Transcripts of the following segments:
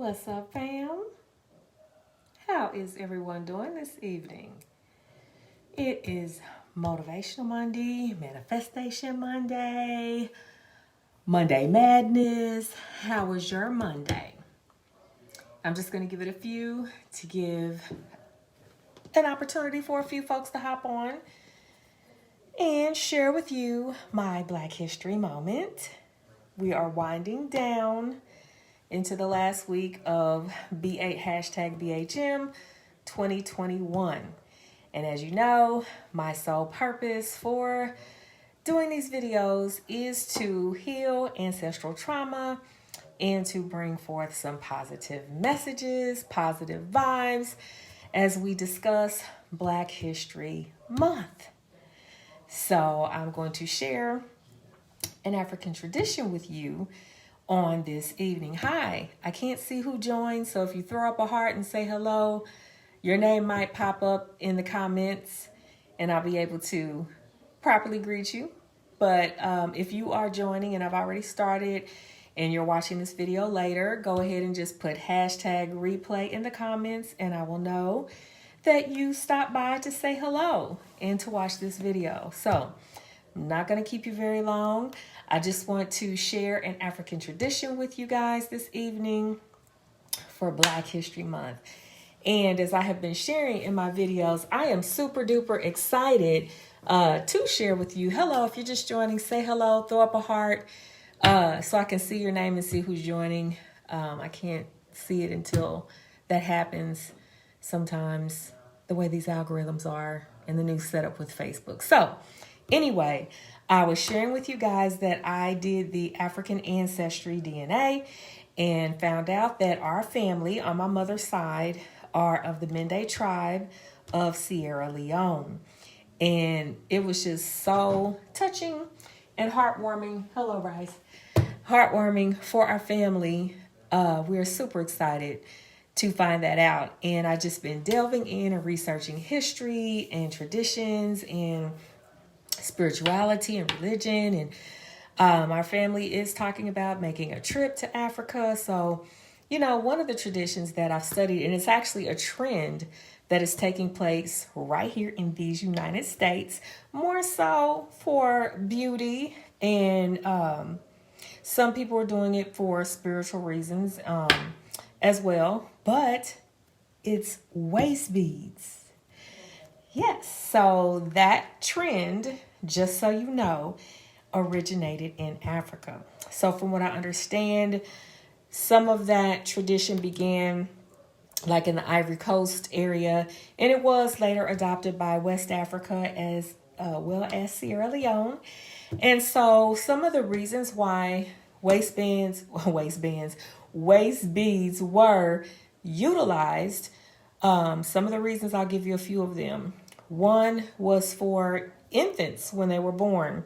What's up, fam? How is everyone doing this evening? It is Motivational Monday, Manifestation Monday, Monday Madness. How was your Monday? I'm just going to give it a few to give an opportunity for a few folks to hop on and share with you my Black History moment. We are winding down into the last week of B8 #BHM 2021. And as you know, my sole purpose for doing these videos is to heal ancestral trauma and to bring forth some positive messages, positive vibes as we discuss Black History Month. So I'm going to share an African tradition with you on this evening. Hi, I can't see who joined, so if you throw up a heart and say hello, your name might pop up in the comments and I'll be able to properly greet you. But if you are joining and I've already started and you're watching this video later, go ahead and just put #replay in the comments and I will know that you stopped by to say hello and to watch this video. So I'm not going to keep you very long. I just want to share an African tradition with you guys this evening for Black History Month. And as I have been sharing in my videos, I am super duper excited to share with you. Hello, if you're just joining, say hello, throw up a heart so I can see your name and see who's joining. I can't see it until that happens sometimes, the way these algorithms are and the new setup with Facebook. So anyway, I was sharing with you guys that I did the African ancestry DNA and found out that our family on my mother's side are of the Mende tribe of Sierra Leone. And it was just so touching and heartwarming. Hello, Rice. Heartwarming for our family. We're super excited to find that out. And I've just been delving in and researching history and traditions and spirituality and religion, and our family is talking about making a trip to Africa. So, you know, one of the traditions that I've studied, and it's actually a trend that is taking place right here in these United States, more so for beauty, and some people are doing it for spiritual reasons as well, but it's waist beads. Yes, so that trend, just so you know, originated in Africa. So from what I understand, some of that tradition began like in the Ivory Coast area, and it was later adopted by West Africa as well as Sierra Leone. And so some of the reasons why waist beads were utilized, some of the reasons, I'll give you a few of them. One was for infants when they were born.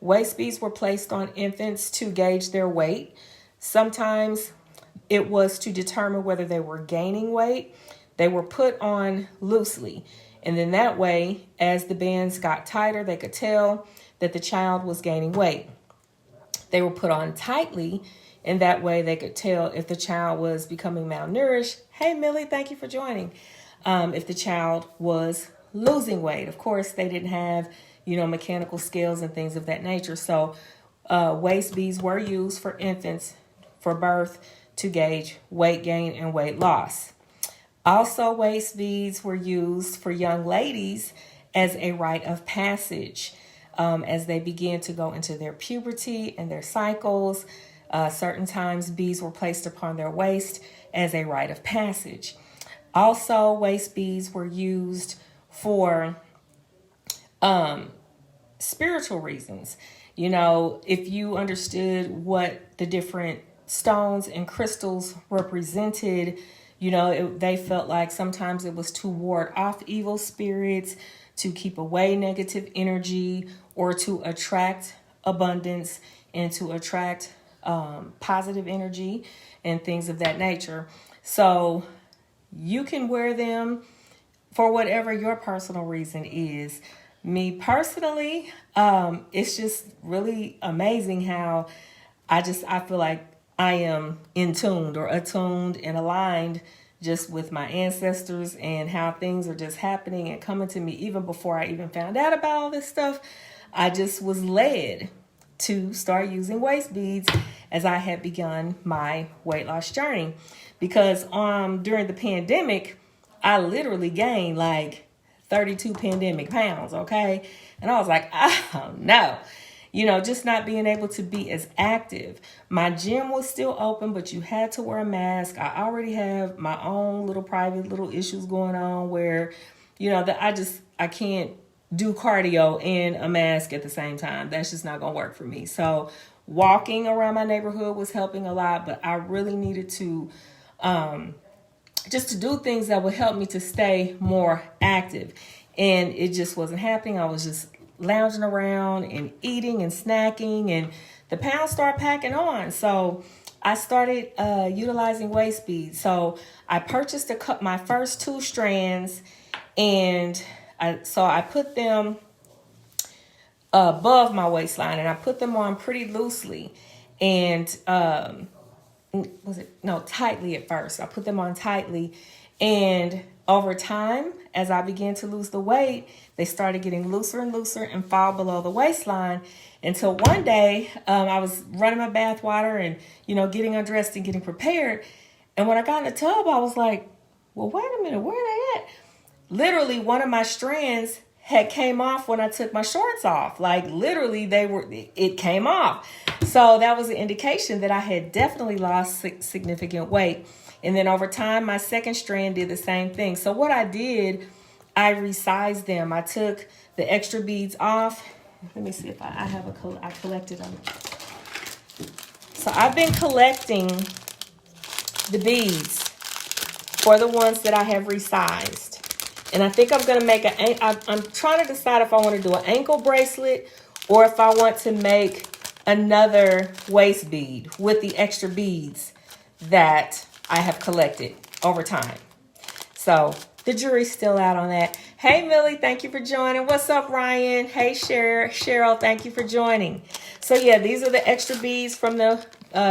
Waist beads were placed on infants to gauge their weight. Sometimes it was to determine whether they were gaining weight. They were put on loosely. And then that way, as the bands got tighter, they could tell that the child was gaining weight. They were put on tightly, and that way they could tell if the child was becoming malnourished. Hey, Millie, thank you for joining. If the child was losing weight. Of course, they didn't have, mechanical scales and things of that nature. So waist beads were used for infants for birth to gauge weight gain and weight loss. Also, waist beads were used for young ladies as a rite of passage. As they began to go into their puberty and their cycles, certain times beads were placed upon their waist as a rite of passage. Also, waist beads were used for spiritual reasons. If you understood what the different stones and crystals represented, they felt like sometimes it was to ward off evil spirits, to keep away negative energy, or to attract abundance and to attract positive energy and things of that nature. So you can wear them for whatever your personal reason is. Me personally, it's just really amazing how I feel like I am in tuned or attuned and aligned just with my ancestors and how things are just happening and coming to me even before I even found out about all this stuff. I just was led to start using waist beads as I had begun my weight loss journey, because during the pandemic, I literally gained like 32 pandemic pounds, okay? And I was like, oh no. Just not being able to be as active. My gym was still open, but you had to wear a mask. I already have my own little private little issues going on where, that I can't do cardio and a mask at the same time. That's just not gonna work for me. So walking around my neighborhood was helping a lot, but I really needed to just to do things that would help me to stay more active. And it just wasn't happening. I was just lounging around and eating and snacking, and the pounds started packing on. So I started utilizing waist beads. So I purchased my first 2 strands, and I put them above my waistline, and I put them on pretty loosely, and tightly at first. I put them on tightly, and over time, as I began to lose the weight, they started getting looser and looser and fall below the waistline, until one day I was running my bath water and, getting undressed and getting prepared. And when I got in the tub, I was like, well, wait a minute, where are they at? Literally, one of my strands had came off when I took my shorts off. Like literally it came off. So that was an indication that I had definitely lost significant weight. And then over time, my second strand did the same thing. So what I did, I resized them. I took the extra beads off. Let me see if I collected them. So I've been collecting the beads for the ones that I have resized. And I think I'm going to make I'm trying to decide if I want to do an ankle bracelet or if I want to make another waist bead with the extra beads that I have collected over time. So the jury's still out on that. Hey, Millie, thank you for joining. What's up, Ryan? Hey, Cheryl, thank you for joining. So yeah, these are the extra beads from the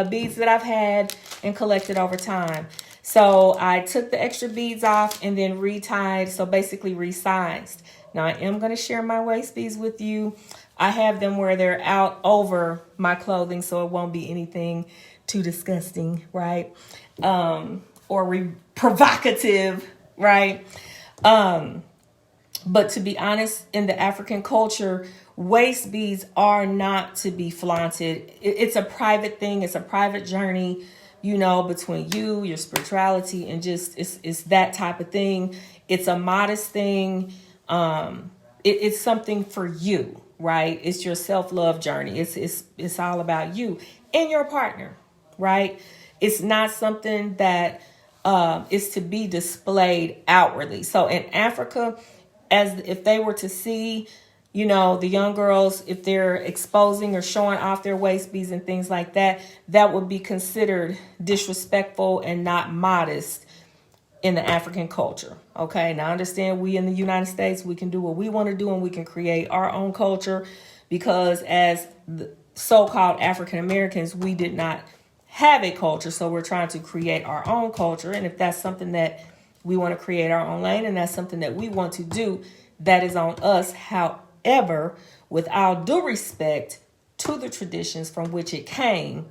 beads that I've had and collected over time. So I took the extra beads off and then retied, so basically resized. Now I am going to share my waist beads with you. I have them where they're out over my clothing, so it won't be anything too disgusting, right? Or provocative, right? But to be honest, in the African culture, waist beads are not to be flaunted. It's a private thing. It's a private journey, between you, your spirituality, and just it's that type of thing. It's a modest thing. It's something for you, right? It's your self-love journey. It's all about you and your partner, right? It's not something that is to be displayed outwardly. So in Africa, as if they were to see, the young girls, if they're exposing or showing off their waist beads and things like that, that would be considered disrespectful and not modest in the African culture. Okay, now I understand we in the United States, we can do what we want to do and we can create our own culture, because as the so-called African Americans, we did not have a culture. So we're trying to create our own culture. And if that's something that we want to create our own lane and that's something that we want to do, that is on us. However, with all due respect to the traditions from which it came,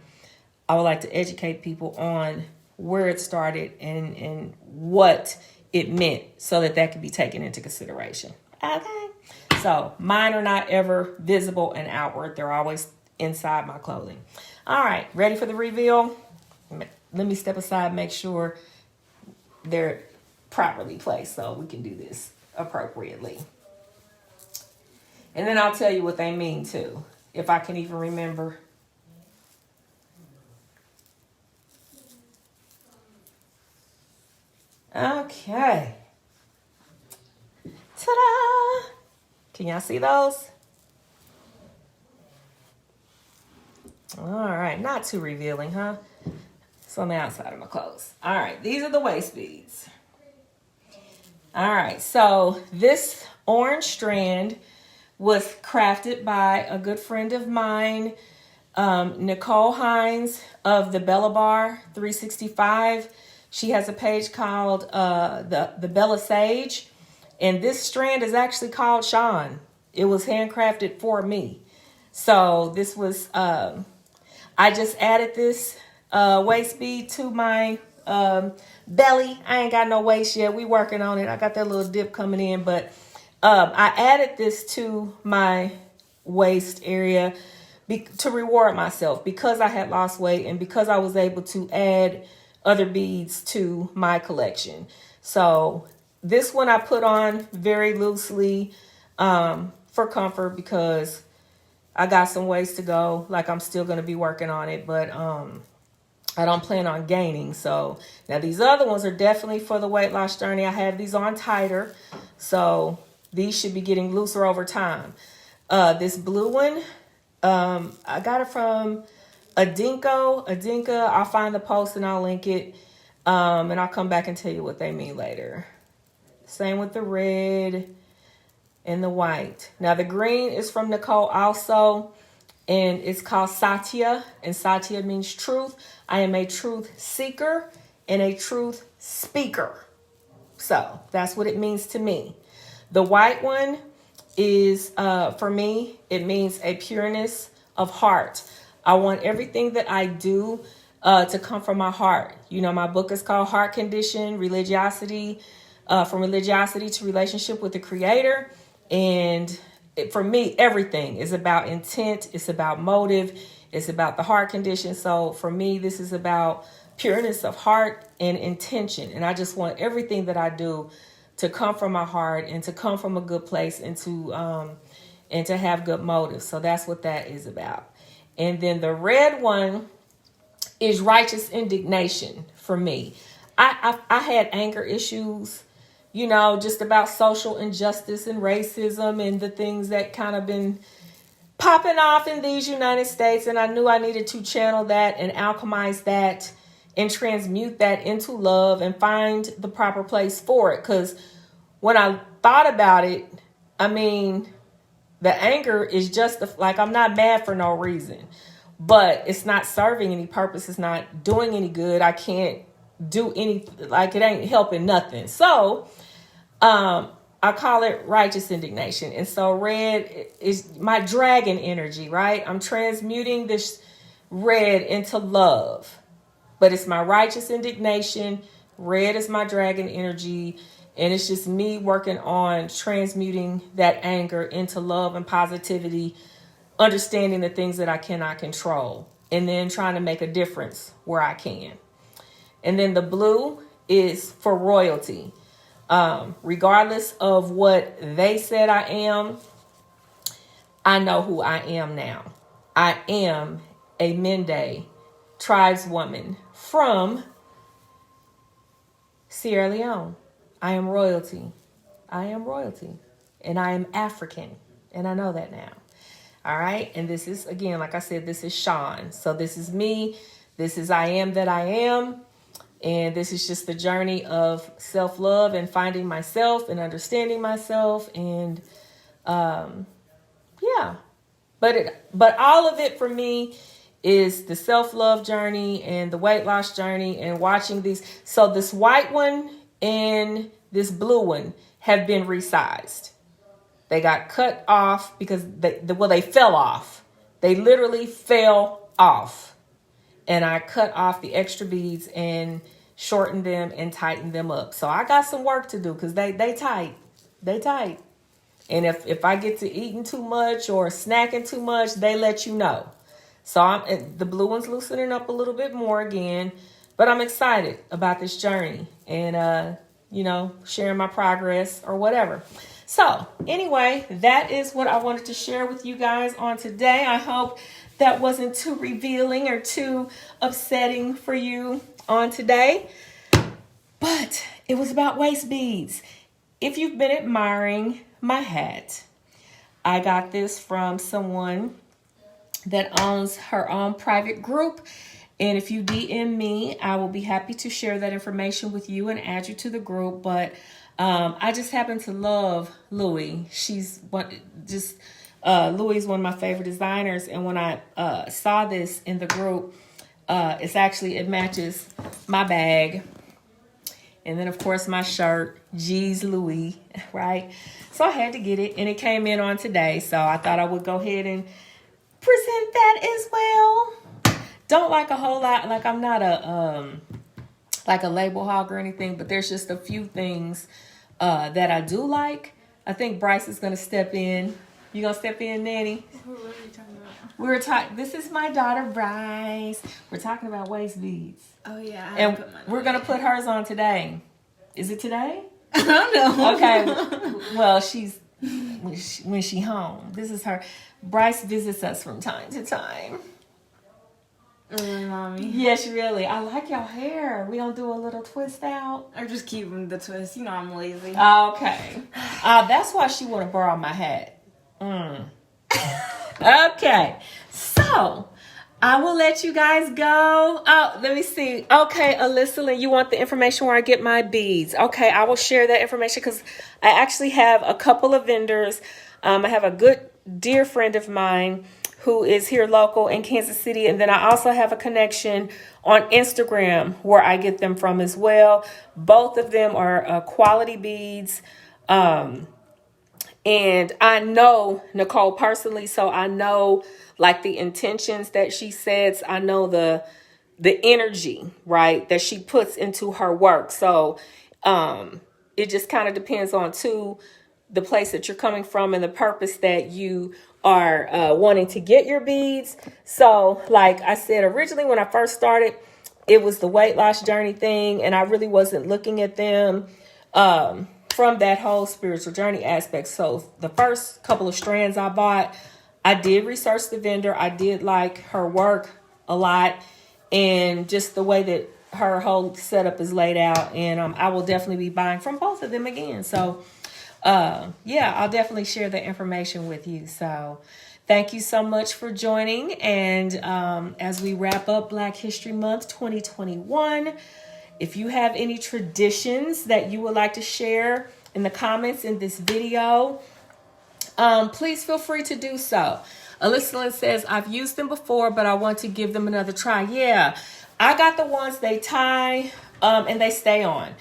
I would like to educate people on where it started and what it meant so that could be taken into consideration. Okay. So mine are not ever visible and outward. They're always inside my clothing. All right. Ready for the reveal? Let me step aside, make sure they're properly placed so we can do this appropriately. And then I'll tell you what they mean too, if I can even remember. Okay. Ta-da! Can y'all see those? All right, not too revealing, huh? It's on the outside of my clothes. All right, these are the waist beads. All right, so this orange strand was crafted by a good friend of mine. Nicole Hines of the Bella Bar 365. She has a page called the Bella Sage. And this strand is actually called Sean. It was handcrafted for me. So this was, I just added this waist bead to my belly. I ain't got no waist yet. We working on it. I got that little dip coming in. But I added this to my waist area to reward myself because I had lost weight and because I was able to add other beads to my collection. So this one I put on very loosely for comfort because I got some ways to go. Like I'm still going to be working on it, but I don't plan on gaining. So now these other ones are definitely for the weight loss journey. I have these on tighter. So these should be getting looser over time. This blue one, I got it from Adinka. I'll find the post and I'll link it. And I'll come back and tell you what they mean later. Same with the red and the white. Now the green is from Nicole also. And it's called Satya. And Satya means truth. I am a truth seeker and a truth speaker. So that's what it means to me. The white one is, for me, it means a pureness of heart. I want everything that I do to come from my heart. You know, my book is called Heart Condition, Religiosity, from Religiosity to Relationship with the Creator. And for me, everything is about intent. It's about motive. It's about the heart condition. So for me, this is about pureness of heart and intention. And I just want everything that I do to come from my heart and to come from a good place and to have good motives. So that's what that is about. And then the red one is righteous indignation for me. I had anger issues, you know, just about social injustice and racism and the things that kind of been popping off in these United States. And I knew I needed to channel that and alchemize that and transmute that into love and find the proper place for it. Because when I thought about it, I mean, the anger is just like, I'm not mad for no reason, but it's not serving any purpose. It's not doing any good. I can't do anything, like it ain't helping nothing. So I call it righteous indignation. And so red is my dragon energy, right? I'm transmuting this red into love, but it's my righteous indignation. Red is my dragon energy. And it's just me working on transmuting that anger into love and positivity, understanding the things that I cannot control, and then trying to make a difference where I can. And then the blue is for royalty. Regardless of what they said I am, I know who I am now. I am a Mende tribeswoman from Sierra Leone. I am royalty. I am royalty. And I am African. And I know that now. All right. And this is, again, like I said, this is Sean. So this is me. This is I am that I am. And this is just the journey of self-love and finding myself and understanding myself. And yeah. But all of it for me is the self-love journey and the weight loss journey and watching these. So this white one and this blue one have been resized. They got cut off because they fell off. They literally fell off. And I cut off the extra beads and shortened them and tightened them up. So I got some work to do because they tight. They tight. And if I get to eating too much or snacking too much, they let you know. So the blue one's loosening up a little bit more again. But I'm excited about this journey and, sharing my progress or whatever. So anyway, that is what I wanted to share with you guys on today. I hope that wasn't too revealing or too upsetting for you on today. But it was about waist beads. If you've been admiring my hat, I got this from someone that owns her own private group. And if you DM me, I will be happy to share that information with you and add you to the group. But I just happen to love Louie. She's just Louis is one of my favorite designers. And when I saw this in the group, it matches my bag. And then, of course, my shirt, G's Louis, right? So I had to get it, and it came in on today. So I thought I would go ahead and present that as well. Don't like a whole lot. Like, I'm not a label hog or anything, but there's just a few things that I do like. I think Bryce is going to step in. You going to step in, Nanny? What are you talking about? This is my daughter, Bryce. We're talking about waist beads. Oh, yeah. And we're going to put hers on today. Is it today? I don't know. Okay. Well, when she home. This is her. Bryce visits us from time to time. Really, Mommy? Yes, really. I like your hair. We don't do a little twist out? I'm just keeping the twist. You know I'm lazy. Okay. That's why she want to borrow my hat. Okay. So, I will let you guys go. Oh, let me see. Okay, Alyssa, you want the information where I get my beads. Okay, I will share that information because I actually have a couple of vendors. I have a good, dear friend of mine who is here local in Kansas City. And then I also have a connection on Instagram where I get them from as well. Both of them are quality beads. And I know Nicole personally, so I know like the intentions that she sets. I know the energy, right, that she puts into her work. So it just kind of depends on the place that you're coming from and the purpose that you are wanting to get your beads. So like I said, originally when I first started, it was the weight loss journey thing, and I really wasn't looking at them from that whole spiritual journey aspect. So the first couple of strands I bought, I did research the vendor. I did like her work a lot and just the way that her whole setup is laid out. And I will definitely be buying from both of them again. So yeah, I'll definitely share the information with you. So thank you so much for joining. And as we wrap up Black History Month 2021, if you have any traditions that you would like to share in the comments in this video, please feel free to do so. Alyssa says, I've used them before, but I want to give them another try. Yeah, I got the ones they tie and they stay on.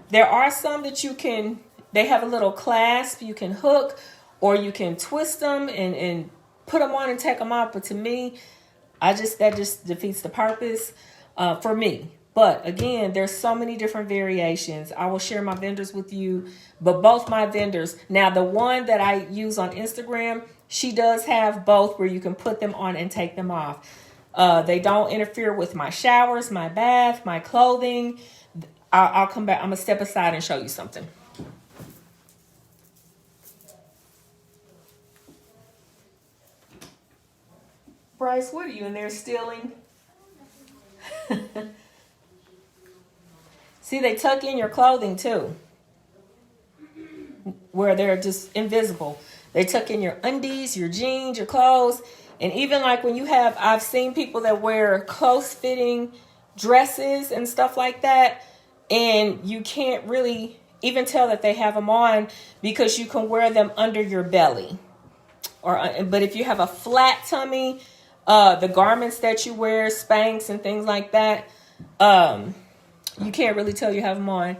There are some that they have a little clasp you can hook, or you can twist them and put them on and take them off. But to me, that just defeats the purpose for me. But again, there's so many different variations. I will share my vendors with you, but both my vendors. Now, the one that I use on Instagram, she does have both where you can put them on and take them off. They don't interfere with my showers, my bath, my clothing. I'll come back. I'm going to step aside and show you something. Bryce, what are you in there stealing? See, they tuck in your clothing too, where they're just invisible. They tuck in your undies, your jeans, your clothes. And even like when I've seen people that wear close fitting dresses and stuff like that, and you can't really even tell that they have them on because you can wear them under your belly. But if you have a flat tummy, the garments that you wear, Spanx and things like that, you can't really tell you have them on.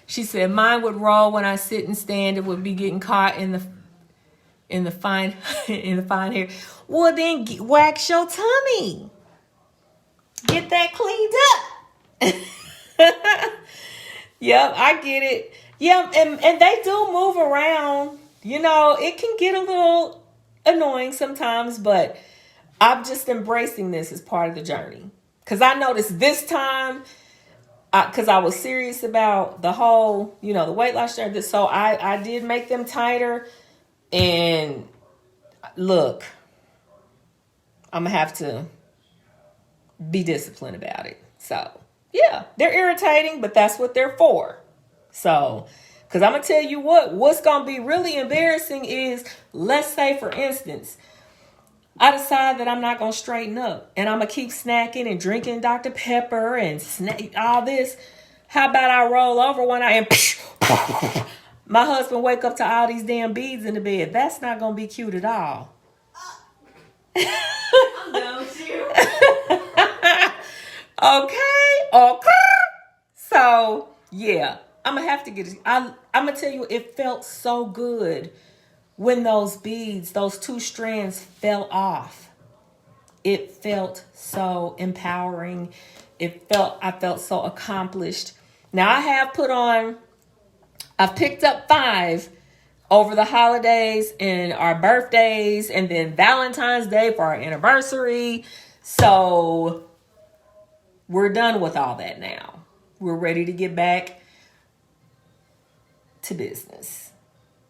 She said, mine would roll when I sit and stand. It would be getting caught in the fine hair. Well, then wax your tummy. Get that cleaned up. Yep, I get it. Yeah, and they do move around. You know, it can get a little annoying sometimes, but I'm just embracing this as part of the journey. Because I noticed this time, because I was serious about the whole, the weight loss journey. So I did make them tighter. And look, I'm going to have to be disciplined about it. So, yeah, they're irritating, but that's what they're for. So, because I'm going to tell you what's going to be really embarrassing is, let's say, for instance, I decide that I'm not going to straighten up and I'm going to keep snacking and drinking Dr. Pepper and all this. How about I roll over one eye and my husband wake up to all these damn beads in the bed. That's not going to be cute at all. I'm done with you. Okay. So, yeah, I'm going to have to get it. I'm going to tell you, it felt so good when those beads, those 2 strands fell off. It felt so empowering. I felt so accomplished. Now I've picked up 5 over the holidays and our birthdays and then Valentine's Day for our anniversary. So we're done with all that now. We're ready to get back to business.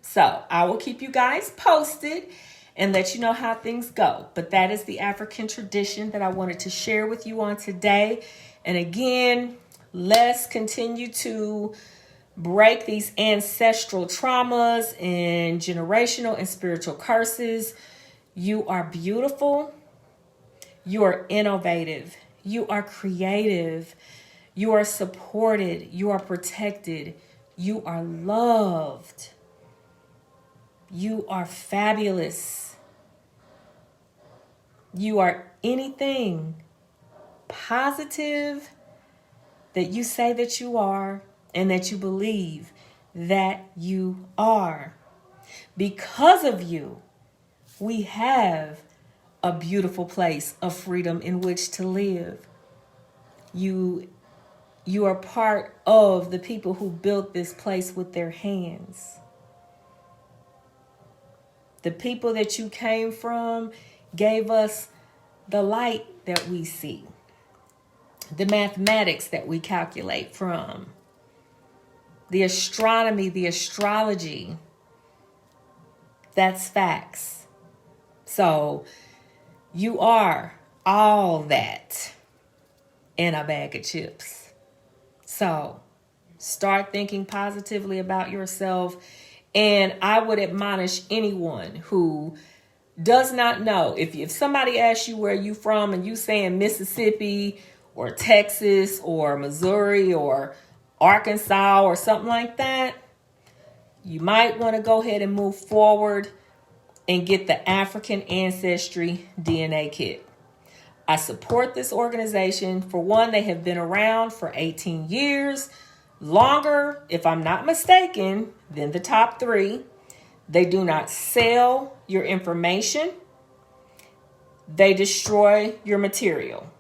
So I will keep you guys posted and let you know how things go. But that is the African tradition that I wanted to share with you on today. And again, let's continue to break these ancestral traumas and generational and spiritual curses. You are beautiful. You are innovative. You are creative. You are supported. You are protected. You are loved. You are fabulous. You are anything positive that you say that you are and that you believe that you are. Because of you, we have a beautiful place of freedom in which to live. You are part of the people who built this place with their hands. The people that you came from gave us the light that we see, the mathematics that we calculate from, the astronomy, the astrology. That's facts. So you are all that in a bag of chips. So start thinking positively about yourself. And I would admonish anyone who does not know, if somebody asks you where you from and you saying Mississippi or Texas or Missouri or Arkansas or something like that, you might want to go ahead and move forward and get the African Ancestry DNA Kit. I support this organization. For one, they have been around for 18 years, longer, if I'm not mistaken, than the top 3. They do not sell your information. They destroy your material.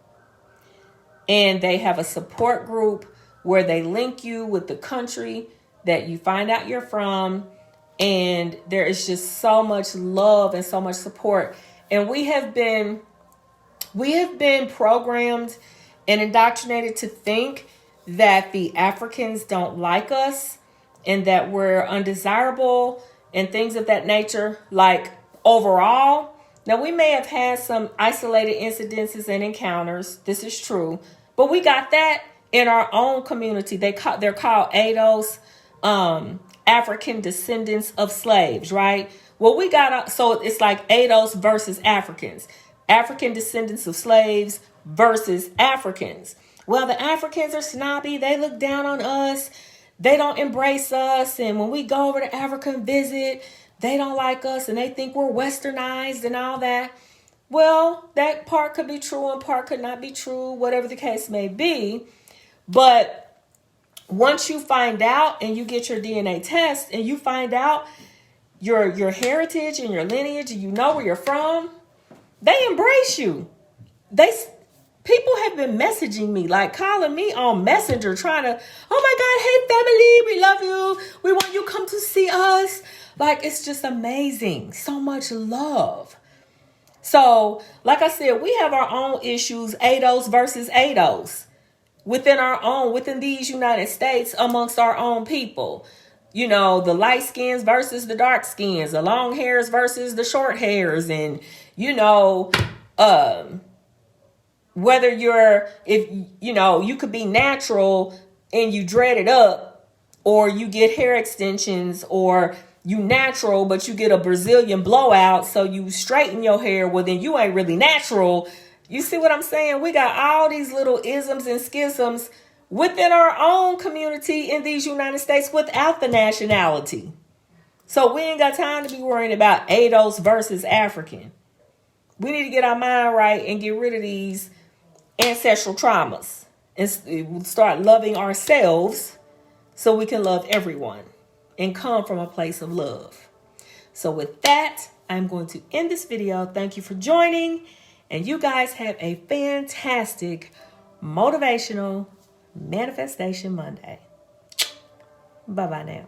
And they have a support group where they link you with the country that you find out you're from. And there is just so much love and so much support. And we have been programmed and indoctrinated to think that the Africans don't like us and that we're undesirable and things of that nature. Like overall, now we may have had some isolated incidences and encounters. This is true, but we got that in our own community. They're called ADOS, African descendants of slaves, right? Well, we got, so it's like ADOS versus Africans, African descendants of slaves versus Africans. Well, the Africans are snobby. They look down on us. They don't embrace us. And when we go over to Africa and visit, they don't like us and they think we're westernized and all that. Well, that part could be true and part could not be true, whatever the case may be. But once you find out and you get your DNA test and you find out your heritage and your lineage and you know where you're from, they embrace you. People have been messaging me, like calling me on Messenger, trying to, oh my God, hey family, we love you. We want you to come to see us. Like, it's just amazing. So much love. So, like I said, we have our own issues, ADOS versus ADOS, within these United States, amongst our own people. You know, the light skins versus the dark skins, the long hairs versus the short hairs. And, you know, whether you could be natural and you dread it up, or you get hair extensions, or you natural, but you get a Brazilian blowout, so you straighten your hair. Well, then you ain't really natural. You see what I'm saying? We got all these little isms and schisms within our own community in these United States without the nationality. So we ain't got time to be worrying about ADOS versus African. We need to get our mind right and get rid of these ancestral traumas and start loving ourselves so we can love everyone and come from a place of love. So with that, I'm going to end this video. Thank you for joining. And you guys have a fantastic motivational manifestation Monday. Bye-bye now.